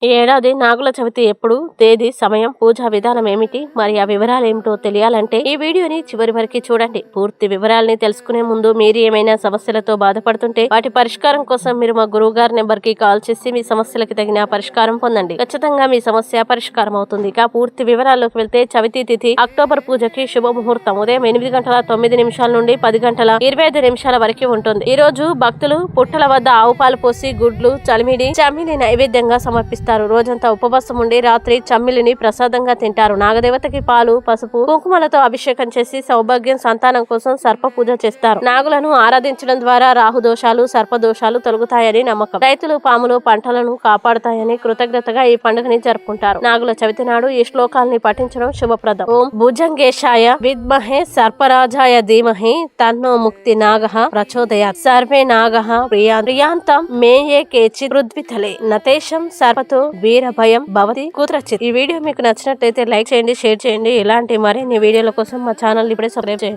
ఈ ఏడాది నాగుల చవితి ఎప్పుడు, తేదీ, సమయం, పూజా విధానం ఏమిటి, మరి ఆ వివరాలు ఏమిటో తెలియాలంటే ఈ వీడియోని చివరి వరకు చూడండి. పూర్తి వివరాలని తెలుసుకునే ముందు మీరు ఏమైనా సమస్యలతో బాధపడుతుంటే వాటి పరిష్కారం కోసం మీరు మా గురువు గారి నెంబర్ కి కాల్ చేసి మీ సమస్యలకు తగిన పరిష్కారం పొందండి. ఖచ్చితంగా మీ సమస్య పరిష్కారం అవుతుంది. ఇక పూర్తి వివరాల్లోకి వెళ్తే చవితి తిథి అక్టోబర్ పూజకి శుభముహూర్తం ఉదయం 8:09 నుండి 10:25 వరకు ఉంటుంది. ఈ రోజు భక్తులు పుట్టల వద్ద ఆవు పాలు పోసి గుడ్లు, చమ్మిడి నైవేద్యంగా సమర్పిస్తారు. రోజంతా ఉపవాసం ఉండి రాత్రి చమ్మిలిని ప్రసాదంగా తింటారు. నాగదేవతకి పాలు, పసుపు, కుంకుమలతో అభిషేకం చేసి సౌభాగ్యం, సంతానం కోసం సర్ప పూజ చేస్తారు. నాగులను ఆరాధించడం ద్వారా రాహుదోషాలు, సర్పదోషాలు తొలగుతాయని నమ్మకం. రైతులు పాములు పంటలను కాపాడుతాయని కృతజ్ఞతగా ఈ పండుగని జరుపుకుంటారు. నాగుల చవితి నాడు ఈ శ్లోకాల్ని పఠించడం శుభప్రదం. ఓం భుజంగేశాయ విద్మహే సర్పరాజాయ ధీమహి తన్నో ముక్తి నాగః ప్రచోదయాత్. సర్వే నాగః ప్రియాంతం మేయే కేచి పృథ్వీతలే నతేషం సర్పతో వీర భయం భవతి కుత్రచిత్. ఈ వీడియో మీకు నచ్చినట్లయితే లైక్ చేయండి, షేర్ చేయండి. ఇలాంటి మరిన్ని వీడియోల కోసం మా ఛానల్ ఇప్పుడే సబ్స్క్రైబ్ చేయండి.